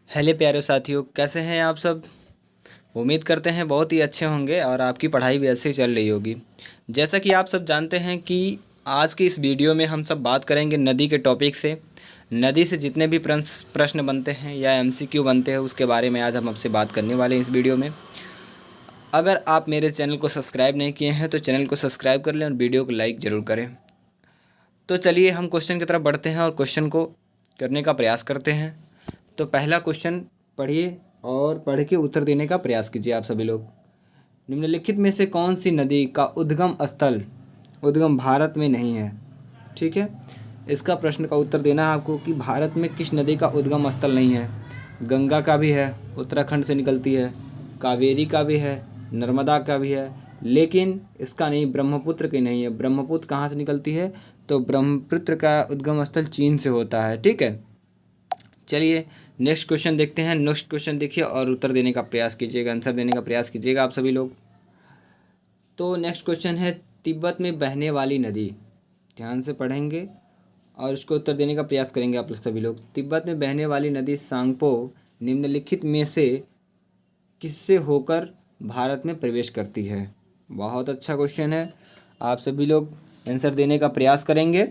Hello प्यारे साथियों, कैसे हैं आप सब। उम्मीद करते हैं बहुत ही अच्छे होंगे और आपकी पढ़ाई भी ऐसे ही चल रही होगी। जैसा कि आप सब जानते हैं कि आज की इस वीडियो में हम सब बात करेंगे नदी के टॉपिक से। नदी से जितने भी प्रश्न बनते हैं या एमसीक्यू बनते हैं उसके बारे में आज हम आपसे बात करने वाले हैं इस वीडियो में। अगर आप मेरे चैनल को सब्सक्राइब नहीं किए हैं तो चैनल को सब्सक्राइब कर लें और वीडियो को लाइक ज़रूर करें। तो चलिए हम क्वेश्चन की तरफ बढ़ते हैं और क्वेश्चन को करने का प्रयास करते हैं। तो पहला क्वेश्चन पढ़िए और पढ़ के उत्तर देने का प्रयास कीजिए आप सभी लोग। निम्नलिखित में से कौन सी नदी का उद्गम भारत में नहीं है। ठीक है, इसका प्रश्न का उत्तर देना है आपको कि भारत में किस नदी का उद्गम स्थल नहीं है। गंगा का भी है, उत्तराखंड से निकलती है। कावेरी का भी है, नर्मदा का भी है, लेकिन इसका नहीं, ब्रह्मपुत्र की नहीं है। ब्रह्मपुत्र कहाँ से निकलती है? तो ब्रह्मपुत्र का उद्गम स्थल चीन से होता है। ठीक है, चलिए नेक्स्ट क्वेश्चन देखते हैं। नेक्स्ट क्वेश्चन देखिए और उत्तर देने का प्रयास कीजिएगा, आंसर देने का प्रयास कीजिएगा आप सभी लोग। तो नेक्स्ट क्वेश्चन है, तिब्बत में बहने वाली नदी। ध्यान से पढ़ेंगे और उसको उत्तर देने का प्रयास करेंगे आप लोग सभी लोग। तिब्बत में बहने वाली नदी सांगपो निम्नलिखित में से किससे होकर भारत में प्रवेश करती है। बहुत अच्छा क्वेश्चन है, आप सभी लोग आंसर देने का प्रयास करेंगे।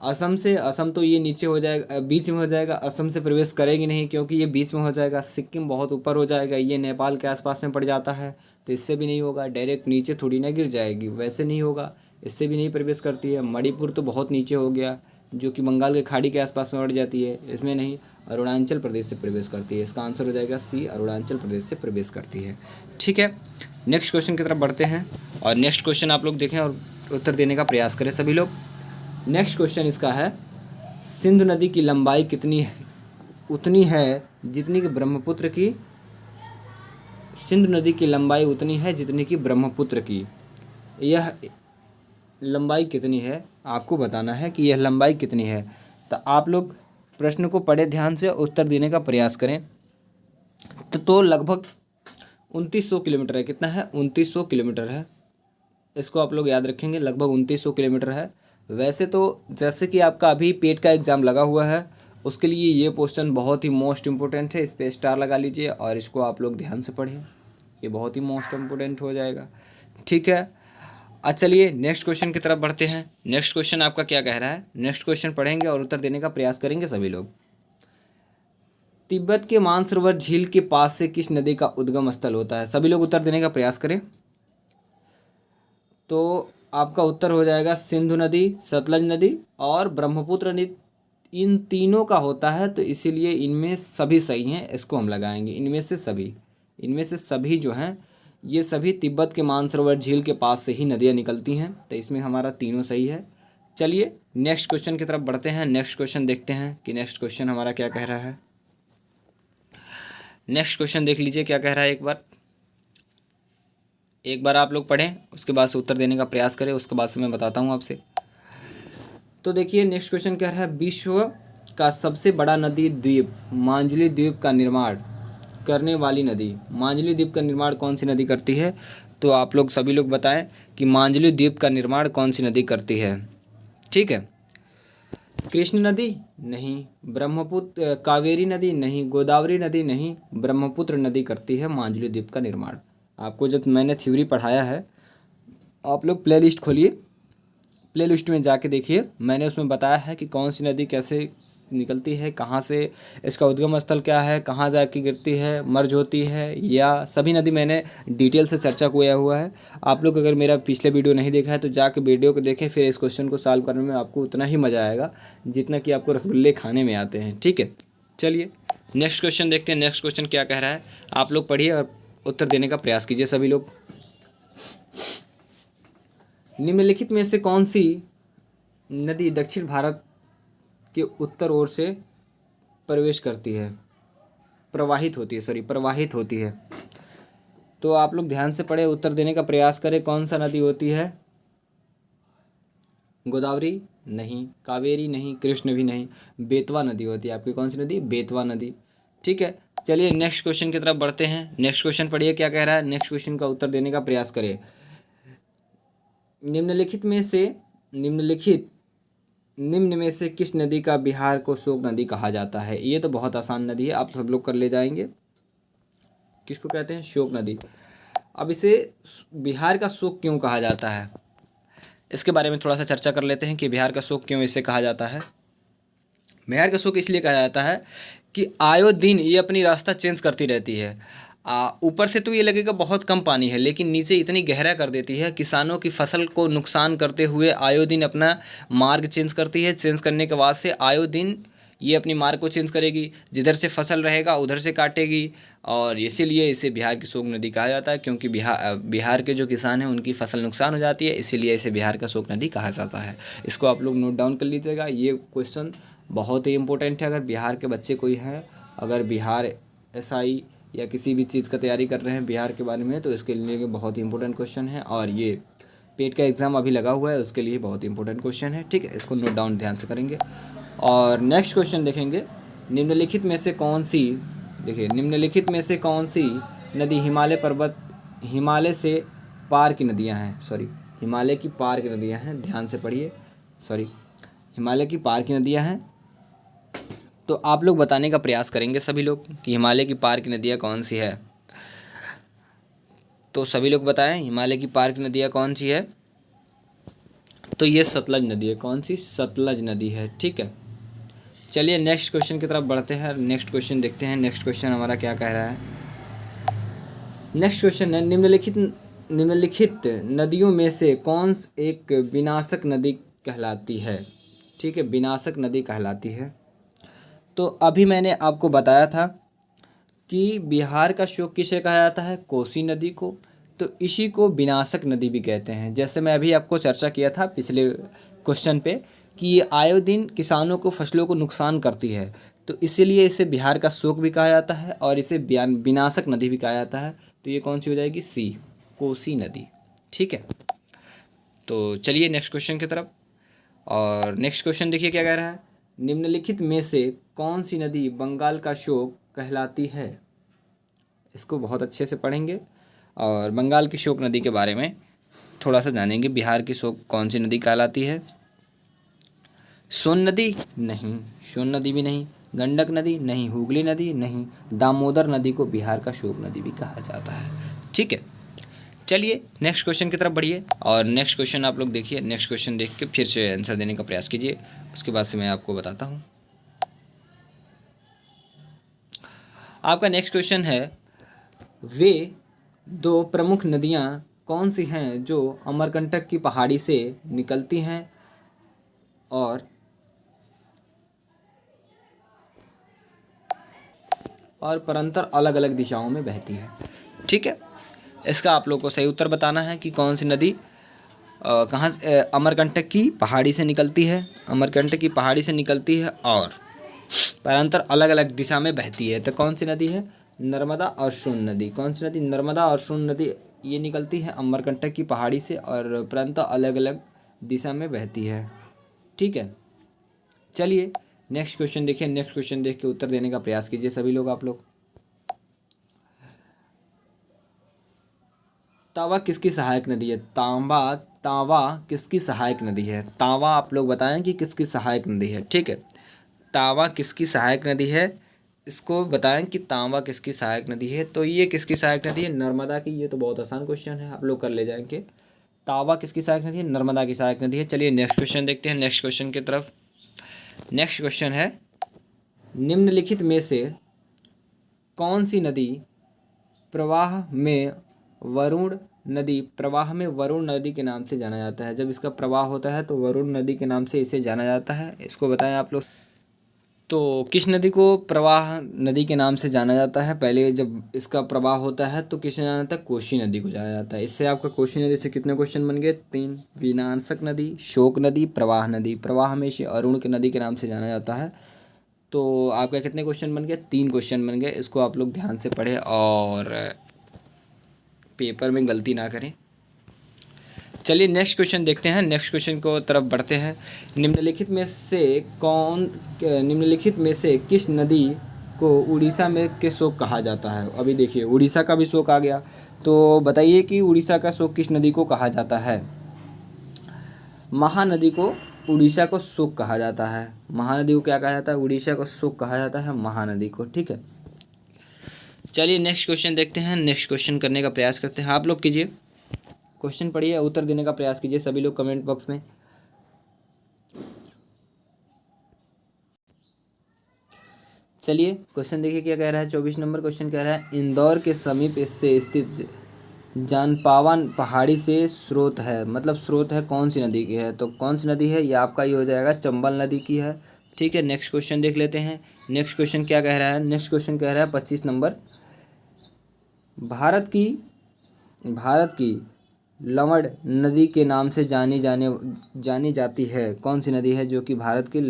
असम से, असम तो ये नीचे हो जाएगा, बीच में हो जाएगा। असम से प्रवेश करेगी नहीं क्योंकि ये बीच में हो जाएगा। सिक्किम बहुत ऊपर हो जाएगा, ये नेपाल के आसपास में पड़ जाता है, तो इससे भी नहीं होगा। डायरेक्ट नीचे थोड़ी ना गिर जाएगी, वैसे नहीं होगा, इससे भी नहीं प्रवेश करती है। मणिपुर तो बहुत नीचे हो गया, जो कि बंगाल के खाड़ी के आसपास में पड़ जाती है, इसमें नहीं। अरुणाचल प्रदेश से प्रवेश करती है, इसका आंसर हो जाएगा सी, अरुणाचल प्रदेश से प्रवेश करती है। ठीक है, नेक्स्ट क्वेश्चन की तरफ बढ़ते हैं और नेक्स्ट क्वेश्चन आप लोग देखें और उत्तर देने का प्रयास करें सभी लोग। नेक्स्ट क्वेश्चन इसका है, सिंधु नदी की लंबाई कितनी है? उतनी है जितनी कि ब्रह्मपुत्र की। सिंधु नदी की लंबाई उतनी है जितनी कि ब्रह्मपुत्र की। यह लंबाई कितनी है आपको बताना है कि यह लंबाई कितनी है। तो आप लोग प्रश्न को पढ़े ध्यान से, उत्तर देने का प्रयास करें। तो लगभग 2900 किलोमीटर है। कितना है? 2900 किलोमीटर है। इसको आप लोग याद रखेंगे, लगभग 2900 किलोमीटर है। वैसे तो जैसे कि आपका अभी पेट का एग्ज़ाम लगा हुआ है, उसके लिए ये क्वेश्चन बहुत ही मोस्ट इम्पोर्टेंट है। इस पर स्टार लगा लीजिए और इसको आप लोग ध्यान से पढ़ें, ये बहुत ही मोस्ट इम्पोर्टेंट हो जाएगा। ठीक है, चलिए नेक्स्ट क्वेश्चन की तरफ बढ़ते हैं। नेक्स्ट क्वेश्चन आपका क्या कह रहा है, नेक्स्ट क्वेश्चन पढ़ेंगे और उत्तर देने का प्रयास करेंगे सभी लोग। तिब्बत के मानसरोवर झील के पास से किस नदी का उद्गम स्थल होता है? सभी लोग उत्तर देने का प्रयास करें। तो आपका उत्तर हो जाएगा सिंधु नदी, सतलज नदी और ब्रह्मपुत्र नदी। इन तीनों का होता है, तो इसीलिए इनमें सभी सही हैं, इसको हम लगाएंगे। इनमें से सभी जो हैं, ये सभी तिब्बत के मानसरोवर झील के पास से ही नदियाँ निकलती हैं, तो इसमें हमारा तीनों सही है। चलिए नेक्स्ट क्वेश्चन की तरफ बढ़ते हैं। नेक्स्ट क्वेश्चन देखते हैं कि नेक्स्ट क्वेश्चन हमारा क्या कह रहा है। नेक्स्ट क्वेश्चन देख लीजिए क्या कह रहा है। एक बार आप लोग पढ़ें, उसके बाद से उत्तर देने का प्रयास करें, उसके बाद से मैं बताता हूँ आपसे। तो देखिए नेक्स्ट क्वेश्चन कह रहा है, विश्व का सबसे बड़ा नदी द्वीप मांजुली द्वीप का निर्माण करने वाली नदी। मांजुली द्वीप का निर्माण कौन सी नदी करती है? तो आप लोग सभी लोग बताएं कि मांजुली द्वीप का निर्माण कौन सी नदी करती है। ठीक है, कृष्ण नदी नहीं, ब्रह्मपुत्र कावेरी नदी नहीं, गोदावरी नदी नहीं, ब्रह्मपुत्र नदी करती है मांजुली द्वीप का निर्माण। आपको जब मैंने थ्योरी पढ़ाया है, आप लोग प्लेलिस्ट खोलिए, प्लेलिस्ट में जाके देखिए, मैंने उसमें बताया है कि कौन सी नदी कैसे निकलती है, कहाँ से, इसका उद्गम स्थल क्या है, कहाँ जाके गिरती है, मर्ज होती है, या सभी नदी मैंने डिटेल से चर्चा किया हुआ है। आप लोग अगर मेरा पिछले वीडियो नहीं देखा है तो जाके वीडियो को देखें, फिर इस क्वेश्चन को सॉल्व करने में आपको उतना ही मज़ा आएगा जितना कि आपको रसगुल्ले खाने में आते हैं। ठीक है, चलिए नेक्स्ट क्वेश्चन देखते हैं। नेक्स्ट क्वेश्चन क्या कह रहा है, आप लोग पढ़िए और उत्तर देने का प्रयास कीजिए सभी लोग। निम्नलिखित में से कौन सी नदी दक्षिण भारत के उत्तर ओर से प्रवेश करती है, प्रवाहित होती है। तो आप लोग ध्यान से पढ़े, उत्तर देने का प्रयास करें। कौन सा नदी होती है? गोदावरी नहीं, कावेरी नहीं, कृष्ण भी नहीं, बेतवा नदी होती है आपकी। कौन सी नदी? बेतवा नदी। ठीक है, चलिए नेक्स्ट क्वेश्चन की तरफ बढ़ते हैं। नेक्स्ट क्वेश्चन पढ़िए क्या कह रहा है, नेक्स्ट क्वेश्चन का उत्तर देने का प्रयास करें। निम्नलिखित निम्न में से किस नदी का बिहार को शोक नदी कहा जाता है? ये तो बहुत आसान नदी है, आप सब लोग कर ले जाएंगे। किसको कहते हैं? शोक नदी। अब इसे बिहार का शोक क्यों कहा जाता है, इसके बारे में थोड़ा सा चर्चा कर लेते हैं कि बिहार का शोक क्यों इसे कहा जाता है। बिहार का शोक इसलिए कहा जाता है कि आयो दिन ये अपनी रास्ता चेंज करती रहती है। ऊपर से तो ये लगेगा बहुत कम पानी है, लेकिन नीचे इतनी गहरा कर देती है, किसानों की फसल को नुकसान करते हुए आयो दिन अपना मार्ग चेंज करती है। चेंज करने के बाद से आयो दिन ये अपनी मार्ग को चेंज करेगी, जिधर से फसल रहेगा उधर से काटेगी, और इसीलिए इसे बिहार की शोक नदी कहा जाता है, क्योंकि बिहार के जो किसान हैं उनकी फसल नुकसान हो जाती है, इसीलिए इसे बिहार का शोक नदी कहा जाता है। इसको आप लोग नोट डाउन कर लीजिएगा, ये क्वेश्चन बहुत ही इंपॉर्टेंट है। अगर बिहार के बच्चे कोई हैं, अगर बिहार एसआई या किसी भी चीज़ का तैयारी कर रहे हैं बिहार के बारे में, तो इसके लिए बहुत ही इंपॉर्टेंट क्वेश्चन है। और ये पेट का एग्ज़ाम अभी लगा हुआ है, उसके लिए बहुत ही इंपॉर्टेंट क्वेश्चन है, ठीक है। इसको नोट डाउन ध्यान से करेंगे। और नेक्स्ट क्वेश्चन देखेंगे, निम्नलिखित में से कौन सी, देखिए, निम्नलिखित में से कौन सी नदी हिमालय से पार की नदियाँ हैं, सॉरी हिमालय की पार की नदियाँ हैं, ध्यान से पढ़िए, सॉरी हिमालय की पार की नदियाँ हैं। तो आप लोग बताने का प्रयास करेंगे सभी लोग कि हिमालय की पार की नदियाँ कौन सी है। तो सभी लोग बताएं हिमालय की पार की नदियाँ कौन सी है। तो ये सतलज नदी है। कौन सी? सतलज नदी है, ठीक है। चलिए नेक्स्ट क्वेश्चन की तरफ बढ़ते हैं। नेक्स्ट क्वेश्चन देखते हैं, नेक्स्ट क्वेश्चन हमारा क्या कह रहा है। नेक्स्ट क्वेश्चन है, निम्नलिखित नदियों में से कौन एक विनाशक नदी कहलाती है? ठीक है, विनाशक नदी कहलाती है। तो अभी मैंने आपको बताया था कि बिहार का शोक किसे कहा जाता है? कोसी नदी को। तो इसी को विनाशक नदी भी कहते हैं। जैसे मैं अभी आपको चर्चा किया था पिछले क्वेश्चन पे कि ये आए दिन किसानों को, फसलों को नुकसान करती है, तो इसीलिए इसे बिहार का शोक भी कहा जाता है और इसे विनाशक नदी भी कहा जाता है। तो ये कौन सी हो जाएगी? सी, कोसी नदी, ठीक है। तो चलिए नेक्स्ट क्वेश्चन की तरफ। और नेक्स्ट क्वेश्चन देखिए क्या कह रहा है, निम्नलिखित में से कौन सी नदी बंगाल का शोक कहलाती है? इसको बहुत अच्छे से पढ़ेंगे और बंगाल की शोक नदी के बारे में थोड़ा सा जानेंगे। बिहार की शोक कौन सी नदी कहलाती है? सोन नदी? नहीं। सोन नदी भी नहीं। गंडक नदी? नहीं। हुगली नदी? नहीं। दामोदर नदी को बिहार का शोक नदी भी कहा जाता है, ठीक है। चलिए नेक्स्ट क्वेश्चन की तरफ बढ़िए और नेक्स्ट क्वेश्चन आप लोग देखिए। नेक्स्ट क्वेश्चन देख के फिर से आंसर देने का प्रयास कीजिए, उसके बाद से मैं आपको बताता हूँ। आपका नेक्स्ट क्वेश्चन है, वे दो प्रमुख नदियाँ कौन सी हैं जो अमरकंटक की पहाड़ी से निकलती हैं और परंतर अलग अलग दिशाओं में बहती है, ठीक है। इसका आप लोग को सही उत्तर बताना है कि कौन सी नदी कहाँ से अमरकंटक की पहाड़ी से निकलती है, अमरकंटक की पहाड़ी से निकलती है और परंतर अलग अलग दिशा में बहती है। तो कौन सी नदी है? नर्मदा और सोन नदी। कौन सी नदी? नर्मदा और सोन नदी। ये निकलती है अमरकंटक की पहाड़ी से और परंतर अलग अलग दिशा में बहती है, ठीक है। चलिए नेक्स्ट क्वेश्चन देखिए। नेक्स्ट क्वेश्चन देख के उत्तर देने का प्रयास कीजिए सभी लोग। आप लोग, तावा किसकी सहायक नदी है? तावा किसकी सहायक नदी है? तावा आप लोग बताएं कि किसकी सहायक नदी है, ठीक है। तावा किसकी सहायक नदी है, इसको बताएं कि तावा किसकी सहायक नदी है। तो ये किसकी सहायक नदी है? नर्मदा की। ये तो बहुत आसान क्वेश्चन है, आप लोग कर ले जाएंगे। तावा किसकी सहायक नदी है? नर्मदा की सहायक नदी है। चलिए नेक्स्ट क्वेश्चन देखते हैं, नेक्स्ट क्वेश्चन की तरफ। नेक्स्ट क्वेश्चन है, निम्नलिखित में से कौन सी नदी प्रवाह में वरुण नदी के नाम से जाना जाता है? जब इसका प्रवाह होता है तो वरुण नदी के नाम से इसे जाना जाता है। इसको बताएं आप लोग। तो किस नदी को प्रवाह नदी के नाम से जाना जाता है? पहले जब इसका प्रवाह होता है तो किसे जाना जाता है? कोसी नदी को जाना जाता है। इससे आपका कोसी नदी से कितने क्वेश्चन बन गए? 3। विनाशक नदी, शोक नदी, प्रवाह नदी। प्रवाह में इसे अरुण की नदी के नाम से जाना जाता है। तो आपका कितने क्वेश्चन बन गए? 3 क्वेश्चन बन गए। इसको आप लोग ध्यान से पढ़ें और पेपर में गलती ना करें। चलिए नेक्स्ट क्वेश्चन देखते हैं, नेक्स्ट क्वेश्चन को तरफ बढ़ते हैं। निम्नलिखित में से किस नदी को उड़ीसा में के शोक कहा जाता है? अभी देखिए उड़ीसा का भी शोक आ गया, तो बताइए कि उड़ीसा का शोक किस नदी को कहा जाता है? महानदी को उड़ीसा को शोक कहा जाता है। महानदी को क्या कहा जाता है? उड़ीसा को शोक कहा जाता है, महानदी को। ठीक है, चलिए नेक्स्ट क्वेश्चन देखते हैं। नेक्स्ट क्वेश्चन करने का प्रयास करते हैं। आप लोग कीजिए, क्वेश्चन पढ़िए, उत्तर देने का प्रयास कीजिए सभी लोग कमेंट बॉक्स में। चलिए क्वेश्चन देखिए क्या कह रहा है। 24 नंबर क्वेश्चन कह रहा है, इंदौर के समीप से स्थित जानपावन पहाड़ी से स्रोत है, मतलब स्रोत है कौन सी नदी की है? तो कौन सी नदी है? ये आपका ये हो जाएगा चंबल नदी की है। ठीक है, नेक्स्ट क्वेश्चन देख लेते हैं। नेक्स्ट क्वेश्चन क्या कह रहा है? नेक्स्ट क्वेश्चन कह रहा है 25 नंबर, भारत की लवण नदी के नाम से जानी जाती है, कौन सी नदी है जो कि भारत की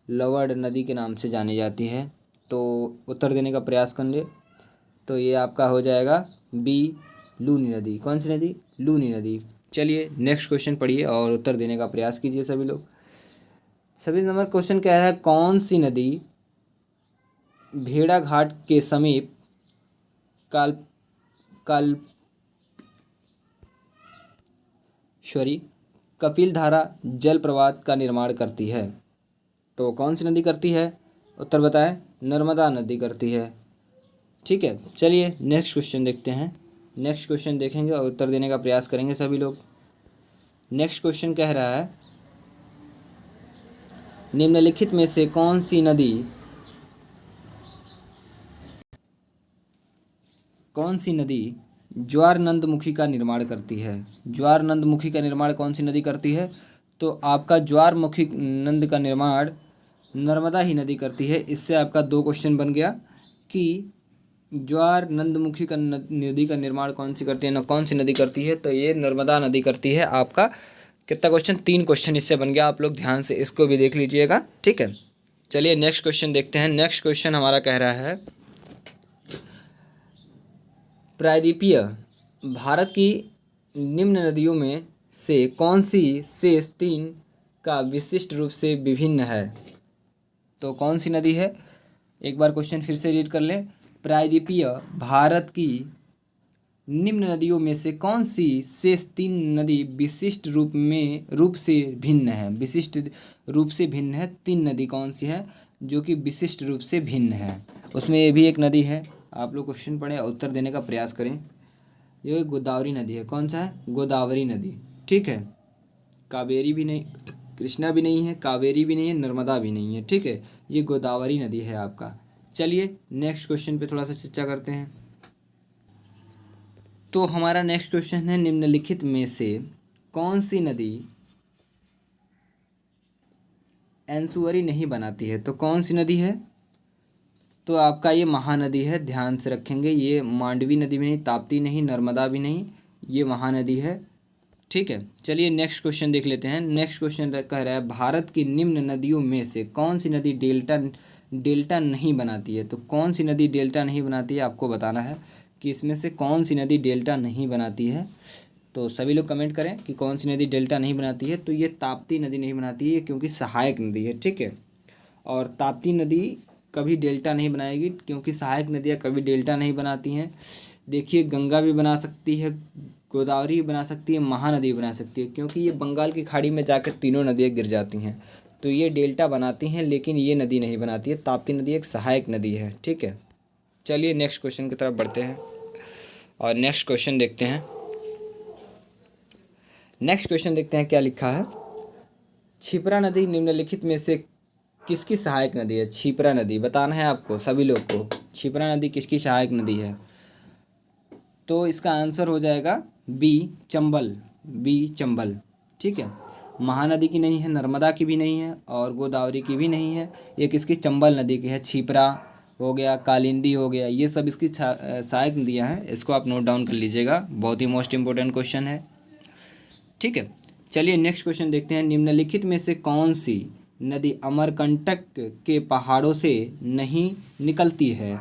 लवण नदी के नाम से जानी जाती है? तो उत्तर देने का प्रयास करेंगे। तो ये आपका हो जाएगा बी, लूनी नदी। कौन सी नदी? लूनी नदी। चलिए नेक्स्ट क्वेश्चन पढ़िए और उत्तर देने का प्रयास कीजिए सभी लोग। सभी नंबर क्वेश्चन क्या है, कौन सी नदी भेड़ाघाट के समीप काल काल कपिलधारा जलप्रपात का निर्माण करती है? तो कौन सी नदी करती है? उत्तर बताएं। नर्मदा नदी करती है। ठीक है, चलिए नेक्स्ट क्वेश्चन देखते हैं। नेक्स्ट क्वेश्चन देखेंगे और उत्तर देने का प्रयास करेंगे सभी लोग। नेक्स्ट क्वेश्चन कह रहा है, निम्नलिखित में से कौन सी नदी ज्वारनंदमुखी का निर्माण करती है? ज्वारनंदमुखी का निर्माण कौन सी नदी करती है? तो आपका ज्वारमुखी नंद का निर्माण नर्मदा ही नदी करती है। इससे आपका 2 क्वेश्चन बन गया कि ज्वारनंदमुखी का नदी का निर्माण कौन सी करती है, न कौन सी नदी करती है? तो ये नर्मदा नदी करती है। आपका कितना क्वेश्चन? 3 क्वेश्चन इससे बन गया। आप लोग ध्यान से इसको भी देख लीजिएगा। ठीक है, चलिए नेक्स्ट क्वेश्चन देखते हैं। नेक्स्ट क्वेश्चन हमारा कह रहा है, प्रायद्वीपीय भारत की निम्न नदियों में से कौन सी शेष 3 का विशिष्ट रूप से विभिन्न है? तो कौन सी नदी है? एक बार क्वेश्चन फिर से रीड कर लें। प्रायद्वीपीय भारत की निम्न नदियों में से कौन सी शेष 3 नदी विशिष्ट रूप से भिन्न है? विशिष्ट रूप से भिन्न है 3 नदी कौन सी है जो कि विशिष्ट रूप से भिन्न है? उसमें ये भी एक नदी है। आप लोग क्वेश्चन पढ़ें और उत्तर देने का प्रयास करें। ये गोदावरी नदी है। कौन सा है? गोदावरी नदी। ठीक है, कावेरी भी नहीं, कृष्णा भी नहीं है, कावेरी भी नहीं है, नर्मदा भी नहीं है। ठीक है, ये गोदावरी नदी है आपका। चलिए नेक्स्ट क्वेश्चन पे थोड़ा सा चर्चा करते हैं। तो हमारा नेक्स्ट क्वेश्चन है, निम्नलिखित में से कौन सी नदी एंसुअरी नहीं बनाती है? तो कौन सी नदी है? तो आपका ये महानदी है। ध्यान से रखेंगे, ये मांडवी नदी भी नहीं, ताप्ती नहीं, नर्मदा भी नहीं, ये महानदी है। ठीक है, चलिए नेक्स्ट क्वेश्चन देख लेते हैं। नेक्स्ट क्वेश्चन कह रहा है, भारत की निम्न नदियों में से कौन सी नदी डेल्टा नहीं बनाती है? तो कौन सी नदी डेल्टा नहीं बनाती है आपको बताना है कि इसमें से कौन सी नदी डेल्टा नहीं बनाती है। तो सभी लोग कमेंट करें कि कौन सी नदी डेल्टा नहीं बनाती है। तो ये ताप्ती नदी नहीं बनाती है क्योंकि सहायक नदी है। ठीक है, और ताप्ती नदी कभी डेल्टा नहीं बनाएगी क्योंकि सहायक नदियाँ कभी डेल्टा नहीं बनाती हैं। देखिए, गंगा भी बना सकती है, गोदावरी बना सकती है, महानदी बना सकती है, क्योंकि ये बंगाल की खाड़ी में जाकर तीनों नदियाँ गिर जाती हैं। तो ये डेल्टा बनाती हैं लेकिन ये नदी नहीं बनाती है। ताप्ती नदी एक सहायक नदी है। ठीक है, चलिए नेक्स्ट क्वेश्चन की तरफ बढ़ते हैं और नेक्स्ट क्वेश्चन देखते हैं। नेक्स्ट क्वेश्चन देखते हैं क्या लिखा है। क्षिप्रा नदी निम्नलिखित में से किसकी सहायक नदी है? क्षिप्रा नदी बताना है आपको सभी लोग को। क्षिप्रा नदी किसकी सहायक नदी है? तो इसका आंसर हो जाएगा बी, चंबल। बी, चंबल। ठीक है, महानदी की नहीं है, नर्मदा की भी नहीं है और गोदावरी की भी नहीं है। ये किसकी? चंबल नदी की है। क्षिप्रा हो गया, कालिंदी हो गया, ये सब इसकी सहायक नदियाँ हैं। इसको आप नोट डाउन कर लीजिएगा, बहुत ही मोस्ट इंपॉर्टेंट क्वेश्चन है। ठीक है, चलिए नेक्स्ट क्वेश्चन देखते हैं। निम्नलिखित में से कौन सी नदी अमरकंटक के पहाड़ों से नहीं निकलती है?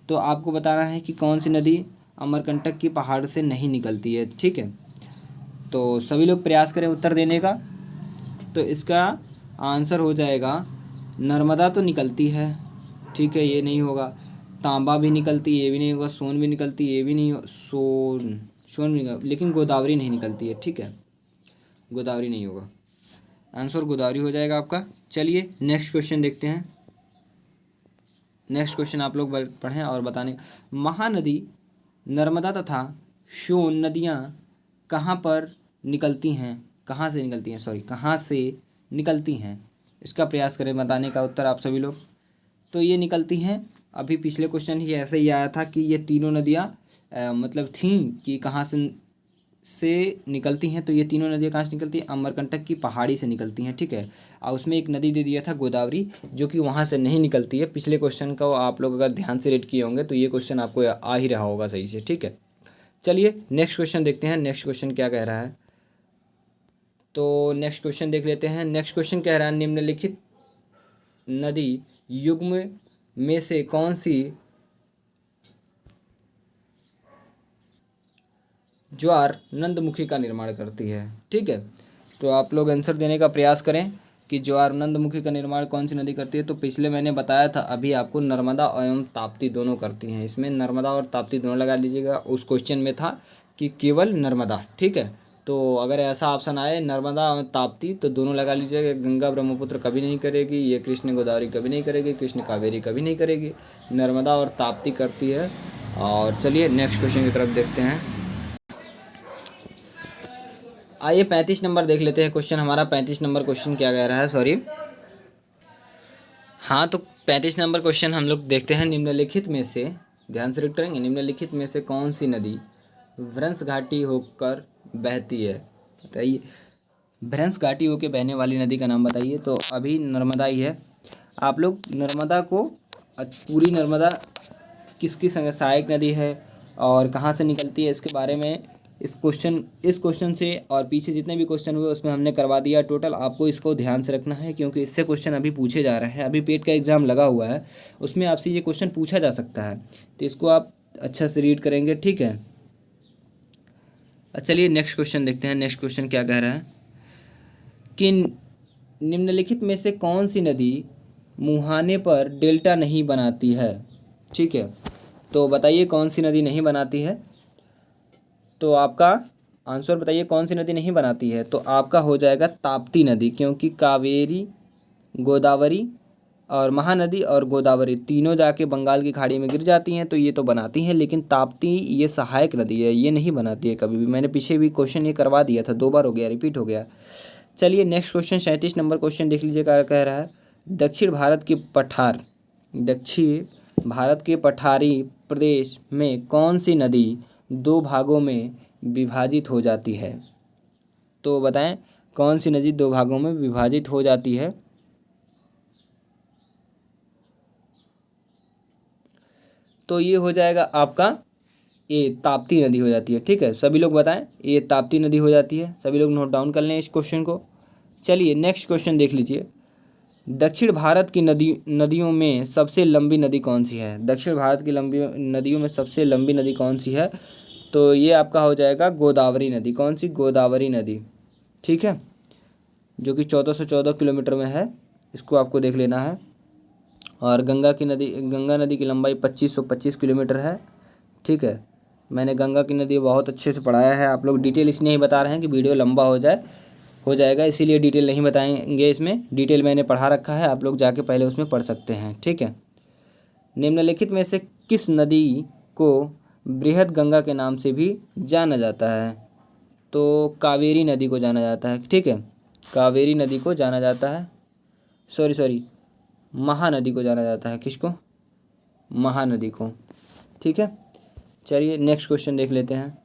तो आपको बताना है कि कौन सी नदी अमरकंटक की पहाड़ से नहीं निकलती है। ठीक है, तो सभी लोग प्रयास करें उत्तर देने का। तो इसका आंसर हो जाएगा नर्मदा तो निकलती है। ठीक है, ये नहीं होगा। तांबा भी निकलती है, ये भी नहीं होगा। सोन भी निकलती है, ये भी नहीं सोन भी निकल, लेकिन गोदावरी नहीं निकलती है। ठीक है, गोदावरी नहीं होगा। आंसर गोदावरी हो जाएगा आपका। चलिए नेक्स्ट क्वेश्चन देखते हैं। नेक्स्ट क्वेश्चन आप लोग पढ़ें और बताने। महानदी नर्मदा तथा सोन नदियाँ कहाँ पर निकलती हैं, कहाँ से निकलती हैं, कहाँ से निकलती हैं, इसका प्रयास करें बताने का उत्तर आप सभी लोग। तो ये निकलती हैं, अभी पिछले क्वेश्चन ही ऐसे ही आया था कि ये तीनों नदियाँ मतलब थीं कि कहाँ से निकलती हैं। तो ये तीनों नदियाँ कहाँ से निकलती हैं, अमरकंटक की पहाड़ी से निकलती हैं, ठीक है। और उसमें एक नदी दे दिया था गोदावरी, जो कि वहाँ से नहीं निकलती है। पिछले क्वेश्चन का आप लोग अगर ध्यान से रीड किए होंगे तो ये क्वेश्चन आपको आ ही रहा होगा सही से, ठीक है। चलिए नेक्स्ट क्वेश्चन देखते हैं, नेक्स्ट क्वेश्चन क्या कह रहा है। तो नेक्स्ट क्वेश्चन देख लेते हैं। नेक्स्ट क्वेश्चन कह रहा है निम्नलिखित नदी युग्म में से कौन सी ज्वार नंदमुखी का निर्माण करती है, ठीक है। तो आप लोग आंसर देने का प्रयास करें कि ज्वार नंदमुखी का निर्माण कौन सी नदी करती है। तो पिछले मैंने बताया था अभी आपको, नर्मदा एवं ताप्ती दोनों करती हैं। इसमें नर्मदा और ताप्ती दोनों लगा लीजिएगा। उस क्वेश्चन में था कि केवल नर्मदा, ठीक है। तो अगर ऐसा ऑप्शन आए नर्मदा और ताप्ती तो दोनों लगा लीजिएगा। गंगा ब्रह्मपुत्र कभी नहीं करेगी, ये कृष्ण गोदावरी कभी नहीं करेगी, कृष्ण कावेरी कभी नहीं करेगी, नर्मदा और ताप्ती करती है। और चलिए नेक्स्ट क्वेश्चन की तरफ देखते हैं। आइए 35 नंबर देख लेते हैं क्वेश्चन हमारा। 35 नंबर क्वेश्चन क्या कह रहा है, हाँ तो 35 नंबर क्वेश्चन हम लोग देखते हैं। निम्नलिखित में से, ध्यान से रीड करेंगे, निम्नलिखित में से कौन सी नदी भ्रंश घाटी होकर बहती है, बताइए। भ्रंश घाटी होकर बहने वाली नदी का नाम बताइए। तो अभी नर्मदा ही है। आप लोग नर्मदा को, पूरी नर्मदा किसकी सहायक नदी है और कहाँ से निकलती है, इसके बारे में इस क्वेश्चन से और पीछे जितने भी क्वेश्चन हुए उसमें हमने करवा दिया टोटल। आपको इसको ध्यान से रखना है क्योंकि इससे क्वेश्चन अभी पूछे जा रहे हैं। अभी पेट का एग्ज़ाम लगा हुआ है, उसमें आपसे ये क्वेश्चन पूछा जा सकता है, तो इसको आप अच्छा से रीड करेंगे, ठीक है। चलिए नेक्स्ट क्वेश्चन देखते हैं। नेक्स्ट क्वेश्चन क्या कह रहा है कि निम्नलिखित में से कौन सी नदी मुहाने पर डेल्टा नहीं बनाती है, ठीक है। तो बताइए कौन सी नदी नहीं बनाती है। तो आपका आंसर बताइए कौन सी नदी नहीं बनाती है। तो आपका हो जाएगा ताप्ती नदी, क्योंकि कावेरी, गोदावरी और महानदी और गोदावरी तीनों जाके बंगाल की खाड़ी में गिर जाती हैं, तो ये तो बनाती हैं। लेकिन ताप्ती ये सहायक नदी है, ये नहीं बनाती है कभी भी। मैंने पीछे भी क्वेश्चन ये करवा दिया था, 2 बार हो गया, रिपीट हो गया। चलिए नेक्स्ट क्वेश्चन 37 नंबर क्वेश्चन देख लीजिए क्या कह रहा है। दक्षिण भारत के पठारी प्रदेश में कौन सी नदी 2 भागों में विभाजित हो जाती है। तो बताएं कौन सी नदी 2 भागों में विभाजित हो जाती है। तो ये हो जाएगा आपका, ये ताप्ती नदी हो जाती है, ठीक है। सभी लोग बताएं, ये ताप्ती नदी हो जाती है। सभी लोग नोट डाउन कर लें इस क्वेश्चन को। चलिए नेक्स्ट क्वेश्चन देख लीजिए। दक्षिण भारत की नदियों में सबसे लंबी नदी कौन सी है। दक्षिण भारत की नदियों में सबसे लंबी नदी कौन सी है। तो ये आपका हो जाएगा गोदावरी नदी। कौन सी, गोदावरी नदी, ठीक है, जो कि 1414 किलोमीटर में है। इसको आपको देख लेना है। और गंगा नदी की लंबाई 2525 किलोमीटर है, ठीक है। मैंने गंगा की नदी बहुत अच्छे से पढ़ाया है। आप लोग डिटेल इसलिए ही बता रहे हैं कि वीडियो लंबा हो जाएगा, इसीलिए डिटेल नहीं बताएंगे। इसमें डिटेल मैंने पढ़ा रखा है, आप लोग जाके पहले उसमें पढ़ सकते हैं, ठीक है। निम्नलिखित में से किस नदी को बृहद गंगा के नाम से भी जाना जाता है। तो कावेरी नदी को जाना जाता है, ठीक है। कावेरी नदी को जाना जाता है, सॉरी महानदी को जाना जाता है। किसको, महानदी को, ठीक है। चलिए नेक्स्ट क्वेश्चन देख लेते हैं।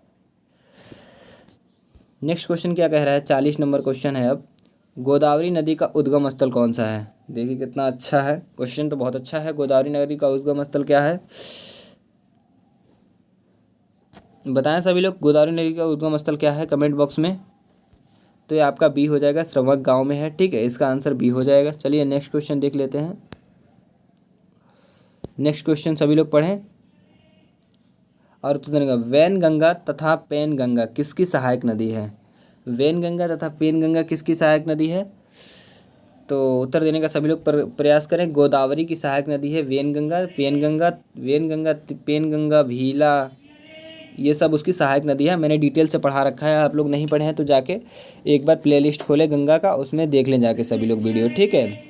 नेक्स्ट क्वेश्चन क्या कह रहा है, 40 नंबर क्वेश्चन है। अब गोदावरी नदी का उद्गम स्थल कौन सा है। देखिए कितना अच्छा है क्वेश्चन, तो बहुत अच्छा है। गोदावरी नदी का उद्गम स्थल क्या है, बताएं सभी लोग। गोदावरी नदी का उद्गम स्थल क्या है कमेंट बॉक्स में। तो ये आपका बी हो जाएगा, श्रवक गांव में है, ठीक है। इसका आंसर बी हो जाएगा। चलिए नेक्स्ट क्वेश्चन देख लेते हैं। नेक्स्ट क्वेश्चन सभी लोग पढ़ें और उत्तर देने का। वैनगंगा तथा पेनगंगा किसकी सहायक नदी है। वैनगंगा तथा पेनगंगा किसकी सहायक नदी है। तो उत्तर देने का सभी लोग प्रयास करें। गोदावरी की सहायक नदी है वैनगंगा। पेनगंगा भीला ये सब उसकी सहायक नदी है। मैंने डिटेल से पढ़ा रखा है, आप लोग नहीं पढ़े हैं तो जाके एक बार प्लेलिस्ट खोलें गंगा का, उसमें देख लें जाके सभी लोग वीडियो, ठीक है।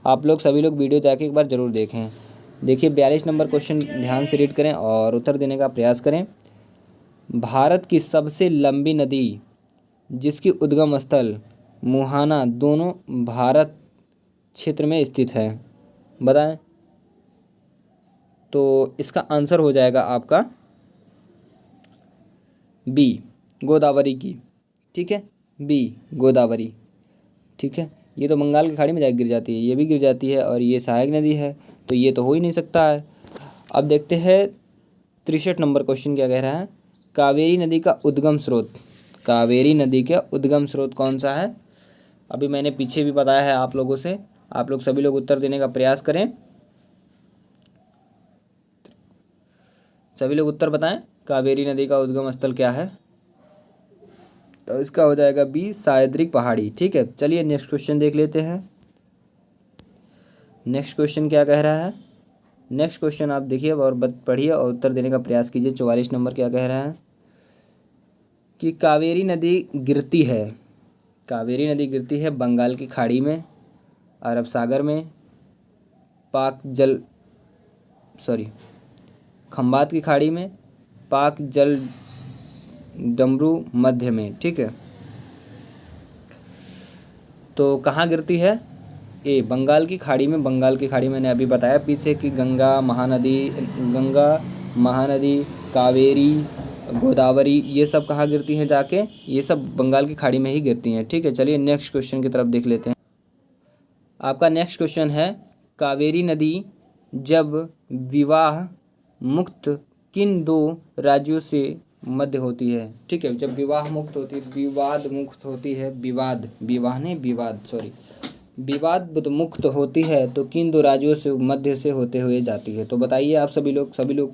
आप लोग सभी लोग वीडियो जाके एक बार ज़रूर देखें। देखिए 42 नंबर क्वेश्चन ध्यान से रीड करें और उत्तर देने का प्रयास करें। भारत की सबसे लंबी नदी जिसकी उद्गम स्थल मुहाना दोनों भारत क्षेत्र में स्थित है, बताएं। तो इसका आंसर हो जाएगा आपका बी, गोदावरी की, ठीक है, बी गोदावरी, ठीक है। ये तो बंगाल की खाड़ी में जाकर गिर जाती है, ये भी गिर जाती है और ये सहायक नदी है, तो ये तो हो ही नहीं सकता है। अब देखते हैं 63 नंबर क्वेश्चन क्या कह रहा है। कावेरी नदी का उद्गम स्रोत, कावेरी नदी का उद्गम स्रोत कौन सा है? अभी मैंने पीछे भी बताया है आप लोगों से, आप लोग सभी लोग उत्तर देने का प्रयास करें, सभी लोग उत्तर बताएं। कावेरी नदी का उद्गम स्थल क्या है? तो इसका हो जाएगा बी, सह्याद्री पहाड़ी, ठीक है। चलिए नेक्स्ट क्वेश्चन देख लेते हैं। नेक्स्ट क्वेश्चन क्या कह रहा है? नेक्स्ट क्वेश्चन आप देखिए और पढ़िए और उत्तर देने का प्रयास कीजिए। 44 नंबर क्या कह रहा है कि कावेरी नदी गिरती है, कावेरी नदी गिरती है बंगाल की खाड़ी में, अरब सागर में, खंबात की खाड़ी में, पाक जल डमरू मध्य में, ठीक है। तो कहाँ गिरती है? ए, बंगाल की खाड़ी में। बंगाल की खाड़ी मैंने अभी बताया पीछे कि गंगा महानदी, कावेरी, गोदावरी, ये सब कहाँ गिरती हैं जाके? ये सब बंगाल की खाड़ी में ही गिरती हैं, ठीक है। चलिए नेक्स्ट क्वेश्चन की तरफ देख लेते हैं। आपका नेक्स्ट क्वेश्चन है, कावेरी नदी जब विवाह मुक्त किन दो राज्यों से मध्य होती है, ठीक है। जब विवाद मुक्त होती है तो किन दो राज्यों से मध्य से होते हुए जाती है? तो बताइए आप सभी लोग।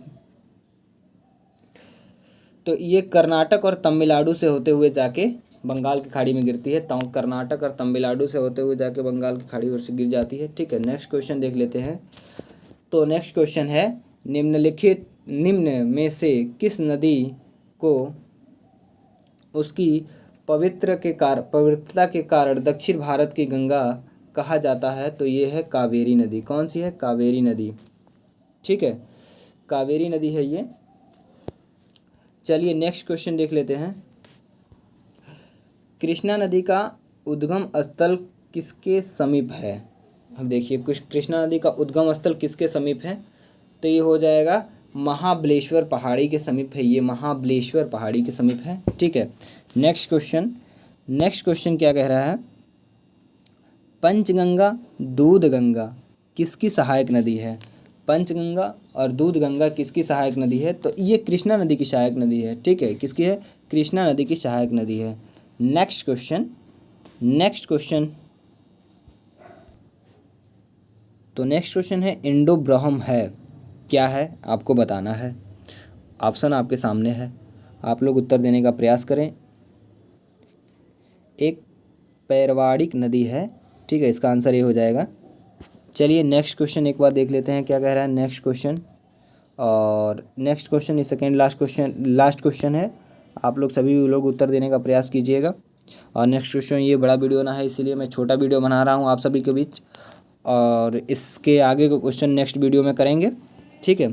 तो ये कर्नाटक और तमिलनाडु से होते हुए जाके बंगाल की खाड़ी में गिरती है। कर्नाटक और तमिलनाडु से होते हुए जाके बंगाल की खाड़ी से गिर जाती है, ठीक है। नेक्स्ट क्वेश्चन देख लेते हैं। तो नेक्स्ट क्वेश्चन है, निम्न में से किस नदी को उसकी पवित्रता के कारण दक्षिण भारत की गंगा कहा जाता है? तो ये है कावेरी नदी। कौन सी है? कावेरी नदी, ठीक है, कावेरी नदी है ये। चलिए नेक्स्ट क्वेश्चन देख लेते हैं। कृष्णा नदी का उद्गम स्थल किसके समीप है? अब देखिए कृष्णा नदी का उद्गम स्थल किसके समीप है? तो ये हो जाएगा महाबलेश्वर पहाड़ी के समीप है, ये महाबलेश्वर पहाड़ी के समीप है, ठीक है। नेक्स्ट क्वेश्चन क्या कह रहा है? पंचगंगा दूधगंगा किसकी सहायक नदी है? पंचगंगा और दूधगंगा किसकी सहायक नदी है? तो ये कृष्णा नदी की सहायक नदी है, ठीक है। किसकी है? कृष्णा नदी की सहायक नदी है। नेक्स्ट क्वेश्चन तो नेक्स्ट क्वेश्चन है, इंडो ब्रह्म है क्या है? आपको बताना है, ऑप्शन आपके सामने है, आप लोग उत्तर देने का प्रयास करें। एक पैरवाड़िक नदी है, ठीक है, इसका आंसर ये हो जाएगा। चलिए नेक्स्ट क्वेश्चन एक बार देख लेते हैं क्या कह रहा है नेक्स्ट क्वेश्चन। और नेक्स्ट क्वेश्चन ये सेकेंड लास्ट क्वेश्चन है, आप लोग सभी लोग उत्तर देने का प्रयास कीजिएगा। और नेक्स्ट क्वेश्चन, ये बड़ा वीडियो ना है इसलिए मैं छोटा वीडियो बना रहा हूँ आप सभी के बीच, और इसके आगे का क्वेश्चन नेक्स्ट वीडियो में करेंगे, ठीक है।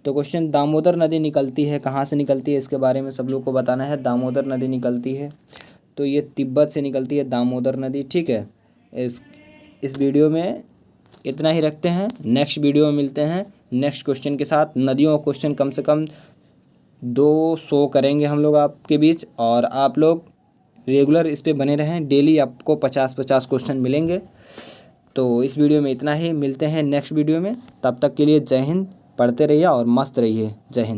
तो क्वेश्चन, दामोदर नदी निकलती है, कहाँ से निकलती है इसके बारे में सब लोग को बताना है। दामोदर नदी निकलती है तो ये तिब्बत से निकलती है दामोदर नदी, ठीक है। इस वीडियो में इतना ही रखते हैं, नेक्स्ट वीडियो में मिलते हैं नेक्स्ट क्वेश्चन के साथ। नदियों का क्वेश्चन कम से कम 200 करेंगे हम लोग आपके बीच, और आप लोग रेगुलर इस पे बने रहें, डेली आपको 50-50 क्वेश्चन मिलेंगे। तो इस वीडियो में इतना ही, मिलते हैं नेक्स्ट वीडियो में, तब तक के लिए जय हिंद, पढ़ते रहिए और मस्त रहिए। जय हिंद।